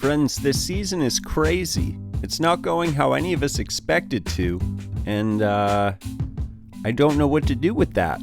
Friends, this season is crazy. It's not going how any of us expected to, and I don't know what to do with that.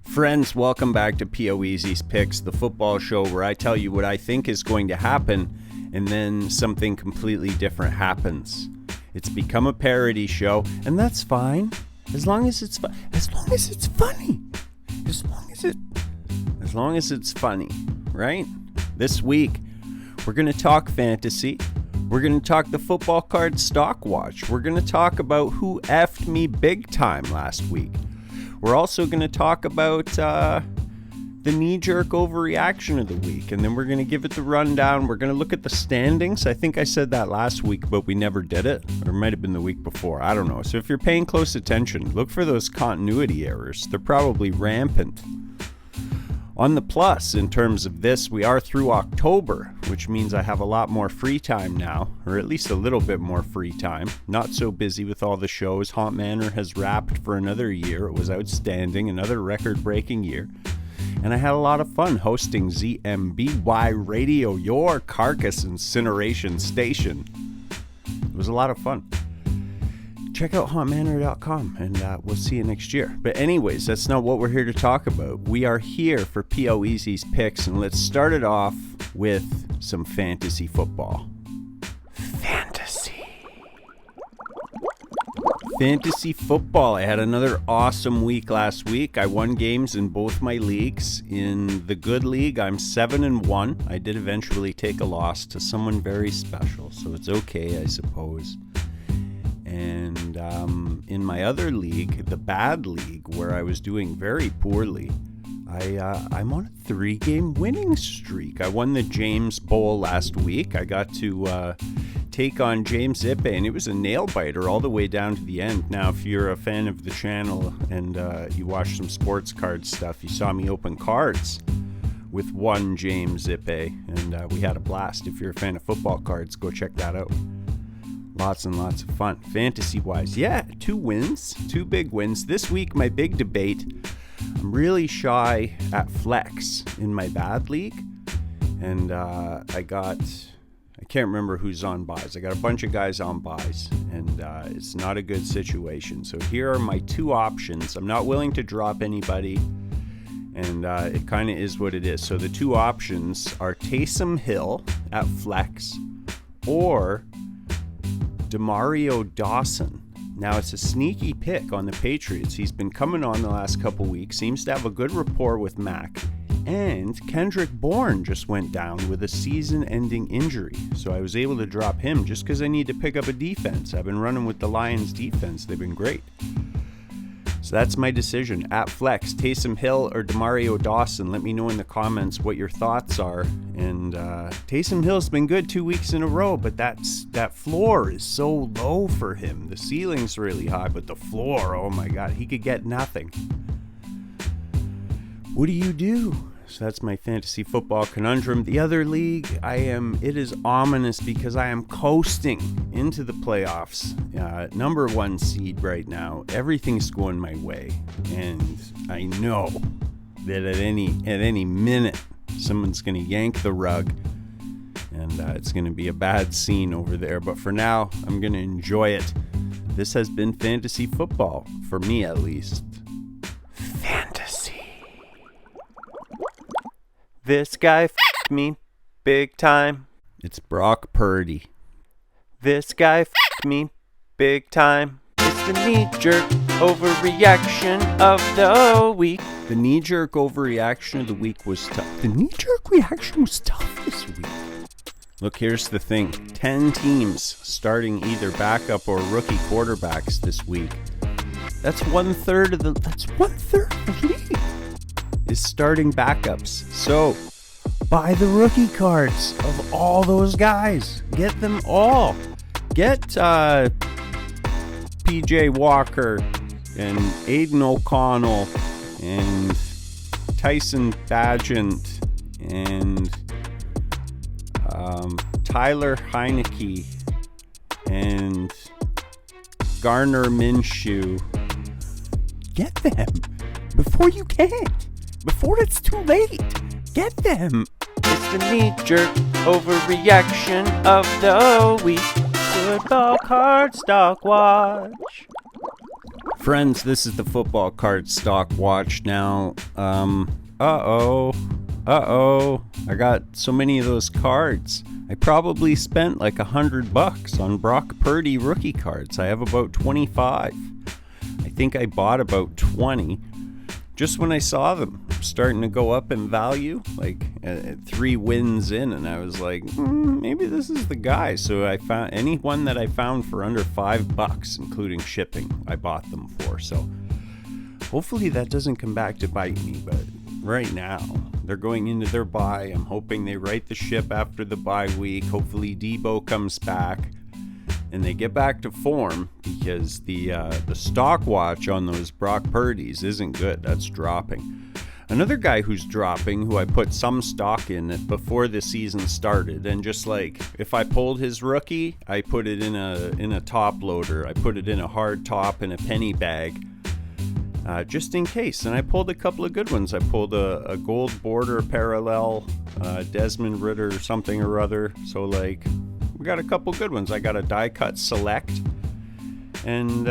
Friends, welcome back to poezs Picks, the football show where I tell you what I think is going to happen, and then something completely different happens. It's become a parody show, and that's fine. As long as it's funny. As long as it's funny, right? This week, we're going to talk fantasy. We're going to talk the football card stock watch. We're going to talk about who effed me big time last week. We're also going to talk about the knee-jerk overreaction of the week, and then we're going to give it the rundown. We're going to look at the standings. I think I said that last week, but we never did it. Or it might have been the week before. I don't know. So if you're paying close attention, look for those continuity errors. They're probably rampant. On the plus, in terms of this, we are through October, which means I have a lot more free time now, or at least a little bit more free time. Not so busy with all the shows. Haunt Manor has wrapped for another year. It was outstanding, another record-breaking year. And I had a lot of fun hosting ZMBY Radio, your carcass incineration station. It was a lot of fun. Check out hauntmanor.com, and we'll see you next year. But anyways, that's not what we're here to talk about. We are here for poezs Picks, and let's start it off with some fantasy football. Fantasy football. I had another awesome week last week. I won games in both my leagues. In the good league, I'm 7-1. I did eventually take a loss to someone very special, so it's okay, I suppose. And in my other league, the bad league, where I was doing very poorly, I'm on a 3-game winning streak. I won the James Bowl last week. I got to take on James Ippe, and it was a nail-biter all the way down to the end. Now, if you're a fan of the channel and you watch some sports card stuff, you saw me open cards with one James Ippe, and we had a blast. If you're a fan of football cards, go check that out. Lots and lots of fun. Fantasy-wise, yeah, 2 wins, 2 big wins. This week, my big debate, I'm really shy at flex in my bad league, and I can't remember who's on buys. I got a bunch of guys on buys, and it's not a good situation. So here are my 2 options. I'm not willing to drop anybody, and it kind of is what it is. So the 2 options are Taysom Hill at flex or Demario Dawson. Now, it's a sneaky pick on the Patriots. He's been coming on the last couple weeks, seems to have a good rapport with Mac. And Kendrick Bourne just went down with a season-ending injury. So I was able to drop him just because I need to pick up a defense. I've been running with the Lions defense. They've been great. So that's my decision. At flex, Taysom Hill or Demario Dawson. Let me know in the comments what your thoughts are. And Taysom Hill's been good 2 weeks in a row, but that floor is so low for him. The ceiling's really high, but the floor, oh my God, he could get nothing. What do you do? So that's my fantasy football conundrum. The other league, it is ominous because I am coasting into the playoffs. Number 1 seed right now. Everything's going my way. And I know that at any minute, someone's going to yank the rug. And it's going to be a bad scene over there. But for now, I'm going to enjoy it. This has been fantasy football, for me at least. This guy f***ed me big time. It's Brock Purdy. This guy f***ed me big time. It's the knee-jerk overreaction of the week. The knee-jerk overreaction of the week was tough. The knee-jerk reaction was tough this week. Look, here's the thing. 10 teams starting either backup or rookie quarterbacks this week. That's one-third of the league is starting backups. So buy the rookie cards of all those guys. Get them all. Get PJ Walker and Aiden O'Connell and Tyson Bagent and Tyler Heineke and Garner Minshew. Get them before you can't. Before it's too late. Get them. It's the knee-jerk overreaction of the week. Football Card Stock Watch. Friends, this is the Football Card Stock Watch now. I got so many of those cards. I probably spent like $100 on Brock Purdy rookie cards. I have about 25. I think I bought about 20 just when I saw them starting to go up in value, like 3 wins in, and I was like, maybe this is the guy. So I found anyone that I found for under $5, including shipping, I bought them for. So hopefully that doesn't come back to bite me, but right now they're going into their bye. I'm hoping they right the ship after the bye week. Hopefully Debo comes back and they get back to form, because the stock watch on those Brock Purdy's isn't good. That's dropping. Another guy who's dropping, who I put some stock in before the season started, and just like if I pulled his rookie, I put it in a top loader. I put it in a hard top in a penny bag, just in case. And I pulled a couple of good ones. I pulled a gold border parallel Desmond Ridder something or other. So like, we got a couple good ones. I got a die cut select, and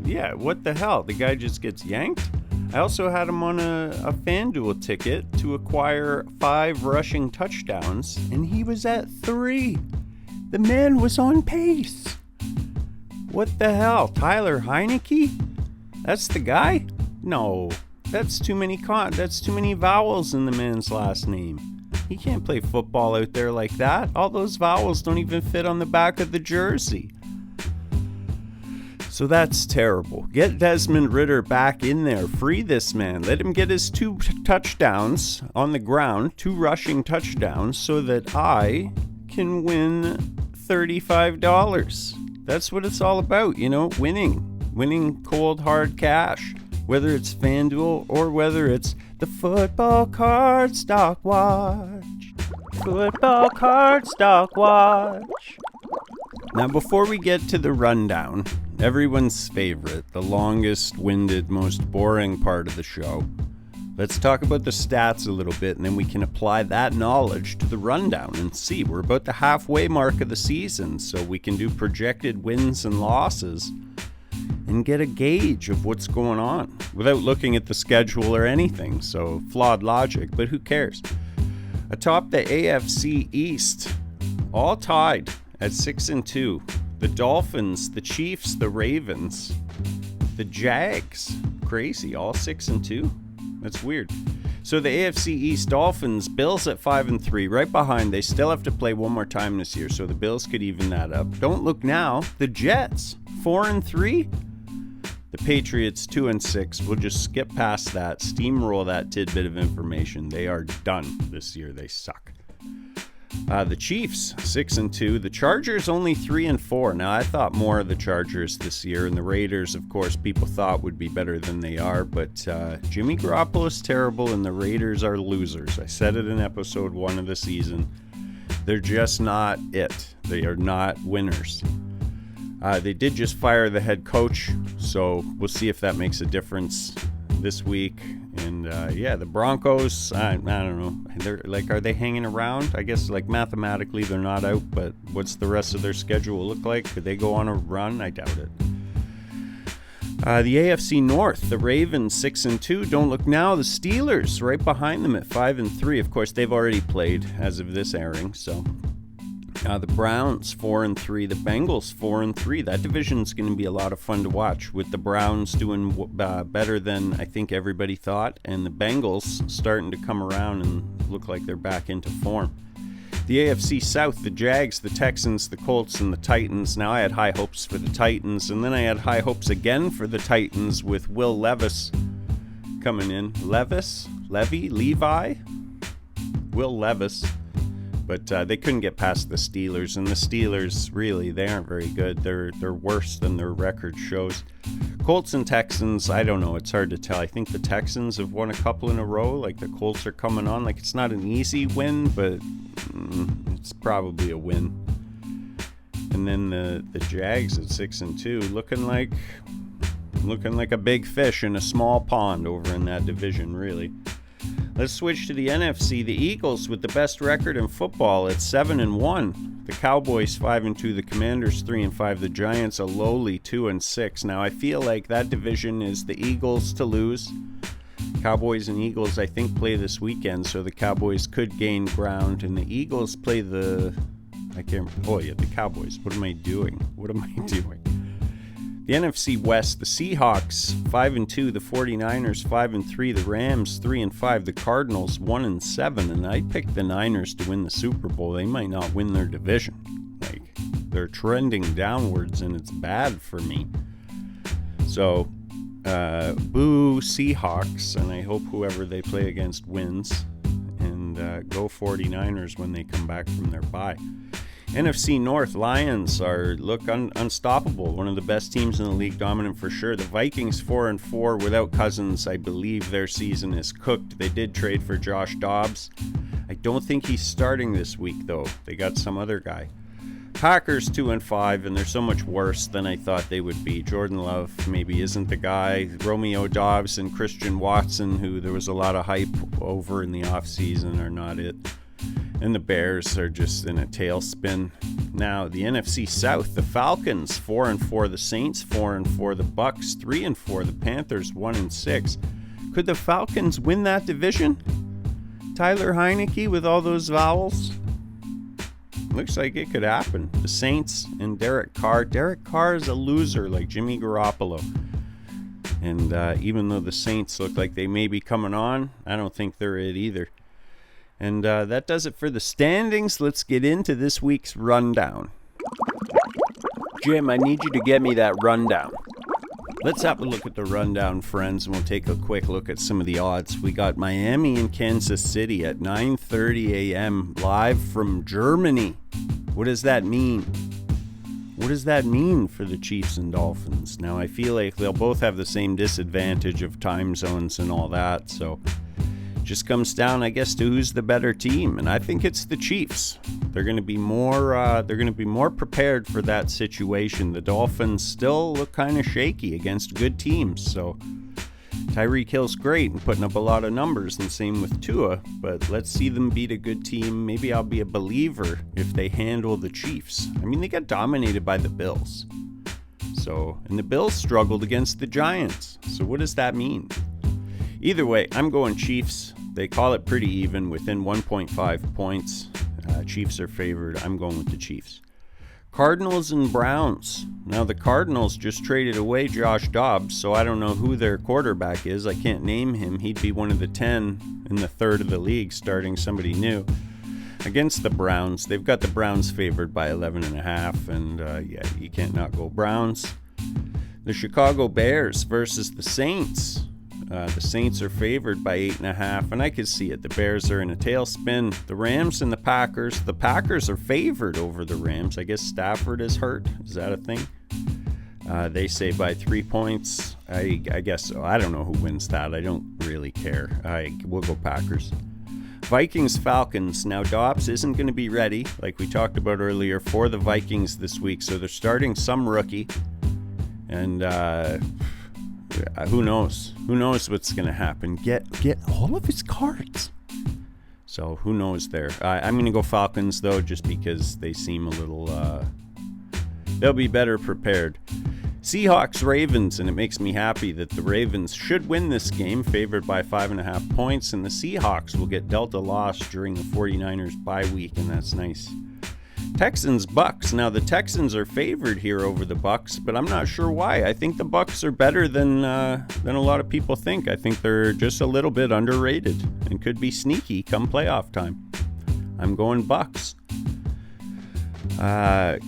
yeah, what the hell? The guy just gets yanked. I also had him on a FanDuel ticket to acquire 5 rushing touchdowns, and he was at 3. The man was on pace. What the hell? Tyler Heineke? That's the guy? No, that's too many vowels in the man's last name. He can't play football out there like that. All those vowels don't even fit on the back of the jersey. So that's terrible. Get Desmond Ridder back in there. Free this man. Let him get his 2 touchdowns on the ground, 2 rushing touchdowns, so that I can win $35. That's what it's all about, winning cold hard cash, whether it's FanDuel or whether it's the Football Card Stock Watch. Football Card Stock Watch. Now, before we get to the rundown, everyone's favorite, the longest-winded, most boring part of the show, let's talk about the stats a little bit, and then we can apply that knowledge to the rundown and see. We're about the halfway mark of the season, so we can do projected wins and losses and get a gauge of what's going on without looking at the schedule or anything. So flawed logic, but who cares? Atop the AFC East, all tied at 6-2. The Dolphins, the Chiefs, the Ravens, the Jags, crazy, all 6-2. That's weird. So the AFC East, Dolphins, Bills at 5-3, right behind. They still have to play one more time this year, so the Bills could even that up. Don't look now. The Jets, 4-3. The Patriots, 2-6. We'll just skip past that, steamroll that tidbit of information. They are done this year. They suck. The Chiefs, 6-2. The Chargers, only 3-4. Now, I thought more of the Chargers this year, and the Raiders, of course, people thought would be better than they are, but Jimmy Garoppolo's terrible, and the Raiders are losers. I said it in episode 1 of the season. They're just not it. They are not winners. They did just fire the head coach, so we'll see if that makes a difference this week. And yeah, the Broncos, I don't know. They're like, are they hanging around? I guess like mathematically they're not out, but what's the rest of their schedule look like? Could they go on a run? I doubt it. The AFC North, the Ravens 6-2. Don't look now. The Steelers right behind them at 5-3. Of course, they've already played as of this airing, so. The Browns 4-3, the Bengals 4-3. That division's going to be a lot of fun to watch, with the Browns doing better than I think everybody thought, and the Bengals starting to come around and look like they're back into form. The AFC South, the Jags, the Texans, the Colts, and the Titans. Now, I had high hopes for the Titans, and then I had high hopes again for the Titans with Will Levis coming in. Levi? Will Levis. But they couldn't get past the Steelers, and the Steelers, really, they aren't very good. They're worse than their record shows. Colts and Texans, I don't know. It's hard to tell. I think the Texans have won a couple in a row. Like, the Colts are coming on. Like, it's not an easy win, but it's probably a win. And then the Jags at 6-2, looking like Looking like a big fish in a small pond over in that division, really. Let's switch to the NFC. The Eagles with the best record in football at 7-1. The Cowboys 5-2. The Commanders 3-5. The Giants a lowly 2-6. Now I feel like that division is the Eagles to lose. Cowboys and Eagles I think play this weekend, so the Cowboys could gain ground, and the Eagles play the Cowboys. What am I doing? The NFC West, the Seahawks 5-2, the 49ers 5-3, the Rams 3-5, the Cardinals 1-7, and I picked the Niners to win the Super Bowl. They might not win their division. Like, they're trending downwards, and it's bad for me. So, boo Seahawks, and I hope whoever they play against wins, and go 49ers when they come back from their bye. NFC North, Lions look unstoppable. One of the best teams in the league, dominant for sure. The Vikings 4-4 without Cousins. I believe their season is cooked. They did trade for Josh Dobbs. I don't think he's starting this week, though. They got some other guy. Packers 2-5, and they're so much worse than I thought they would be. Jordan Love maybe isn't the guy. Romeo Doubs and Christian Watson, who there was a lot of hype over in the offseason, are not it. And the Bears are just in a tailspin. Now, the NFC South, the Falcons 4-4, the Saints 4-4, the Bucks 3-4, the Panthers 1-6. Could the Falcons win that division? Tyler Heineke with all those vowels? Looks like it could happen. The Saints and Derek Carr. Derek Carr is a loser like Jimmy Garoppolo. And even though the Saints look like they may be coming on, I don't think they're it either. And that does it for the standings. Let's get into this week's rundown. Jim, I need you to get me that rundown. Let's have a look at the rundown, friends, and we'll take a quick look at some of the odds. We got Miami and Kansas City at 9:30 a.m. live from Germany. What does that mean? What does that mean for the Chiefs and Dolphins? Now, I feel like they'll both have the same disadvantage of time zones and all that, so just comes down, I guess, to who's the better team, and I think it's the Chiefs. They're going to be more prepared for that situation. The Dolphins still look kind of shaky against good teams, so Tyreek Hill's great and putting up a lot of numbers, and same with Tua, but let's see them beat a good team. Maybe I'll be a believer if they handle the Chiefs. I mean, they got dominated by the Bills. And the Bills struggled against the Giants. So what does that mean? Either way, I'm going Chiefs. They call it pretty even, within 1.5 points. Chiefs are favored. I'm going with the Chiefs. Cardinals and Browns. Now, the Cardinals just traded away Josh Dobbs, so I don't know who their quarterback is. I can't name him. He'd be one of the 10 in the third of the league, starting somebody new. Against the Browns, they've got the Browns favored by 11.5, and you can't not go Browns. The Chicago Bears versus the Saints. The Saints are favored by 8.5, and I could see it. The Bears are in a tailspin. The Rams and the Packers. The Packers are favored over the Rams. I guess Stafford is hurt. Is that a thing? They say by 3 points. I guess so. I don't know who wins that. I don't really care. We'll go Packers. Vikings, Falcons. Now, Dobbs isn't going to be ready, like we talked about earlier, for the Vikings this week, so they're starting some rookie. And who knows? Who knows what's going to happen? Get all of his cards. So who knows there? I'm going to go Falcons, though, just because they seem a little... they'll be better prepared. Seahawks, Ravens, and it makes me happy that the Ravens should win this game, favored by 5.5 points, and the Seahawks will get dealt a loss during the 49ers bye week, and that's nice. Texans, Bucks. Now, the Texans are favored here over the Bucks, but I'm not sure why. I think the Bucks are better than a lot of people think. I think they're just a little bit underrated and could be sneaky come playoff time. I'm going Bucks.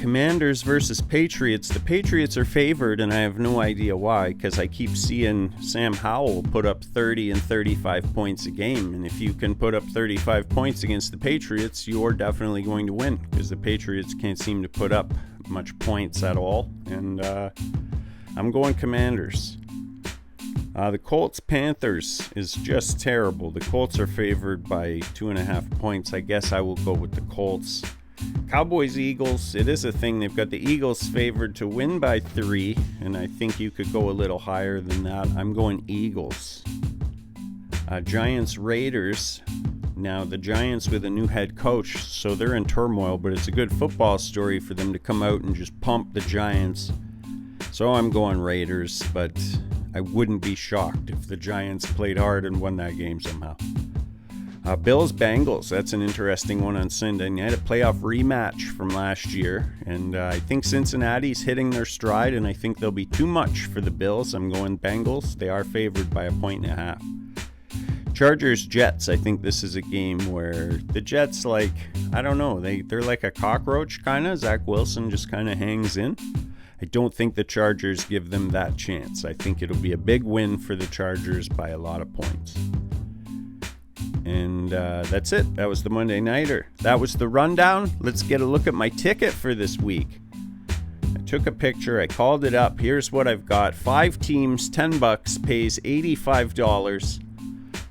Commanders versus Patriots. The Patriots are favored, and I have no idea why, because I keep seeing Sam Howell put up 30 and 35 points a game, and if you can put up 35 points against the Patriots, you're definitely going to win, because the Patriots can't seem to put up much points at all, and I'm going Commanders. The Colts-Panthers is just terrible. The Colts are favored by 2.5 points. I guess I will go with the Colts. Cowboys, Eagles, it is a thing. They've got the Eagles favored to win by 3, and I think you could go a little higher than that. I'm going Eagles. Giants, Raiders. Now, the Giants with a new head coach, so they're in turmoil, but it's a good football story for them to come out and just pump the Giants. So I'm going Raiders, but I wouldn't be shocked if the Giants played hard and won that game somehow. Bills, Bengals, that's an interesting one on Sunday night. A playoff rematch from last year, and I think Cincinnati's hitting their stride, and I think they'll be too much for the Bills. I'm going Bengals. They are favored by 1.5 points. Chargers, Jets, I think this is a game where the Jets, I don't know, they're like a cockroach kind of. Zach Wilson just kind of hangs in. I don't think the Chargers give them that chance. I think it'll be a big win for the Chargers by a lot of points. And that's it. That was the Monday Nighter. That was the rundown. Let's get a look at my ticket for this week. I took a picture. I called it up. Here's what I've got. 5 teams, $10, pays $85.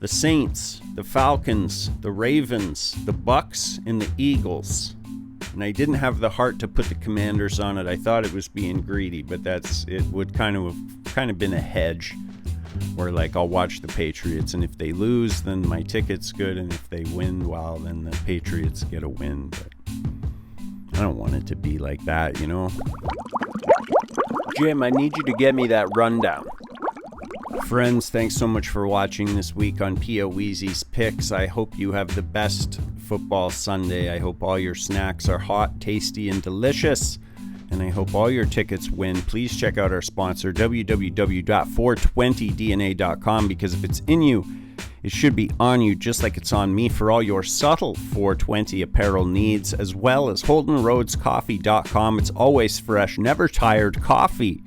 The Saints, the Falcons, the Ravens, the Bucks, and the Eagles. And I didn't have the heart to put the Commanders on it. I thought it was being greedy, but it would kind of been a hedge. Where I'll watch the Patriots, and if they lose, then my ticket's good, and if they win, well, then the Patriots get a win. But I don't want it to be like that, you know? Jim, I need you to get me that rundown. Friends, thanks so much for watching this week on poezs Picks. I hope you have the best football Sunday. I hope all your snacks are hot, tasty, and delicious. And I hope all your tickets win. Please check out our sponsor, www.420dna.com, because if it's in you, it should be on you, just like it's on me, for all your subtle 420 apparel needs, as well as HoldenRoadsCoffee.com. It's always fresh, never tired coffee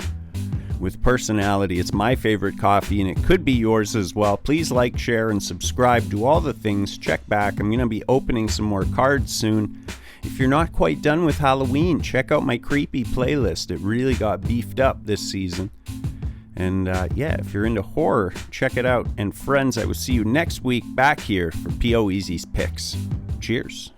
with personality. It's my favorite coffee, and it could be yours as well. Please like, share, and subscribe. Do all the things. Check back. I'm going to be opening some more cards soon. If you're not quite done with Halloween, check out my creepy playlist. It really got beefed up this season. And if you're into horror, check it out. And friends, I will see you next week back here for poezs Picks. Cheers.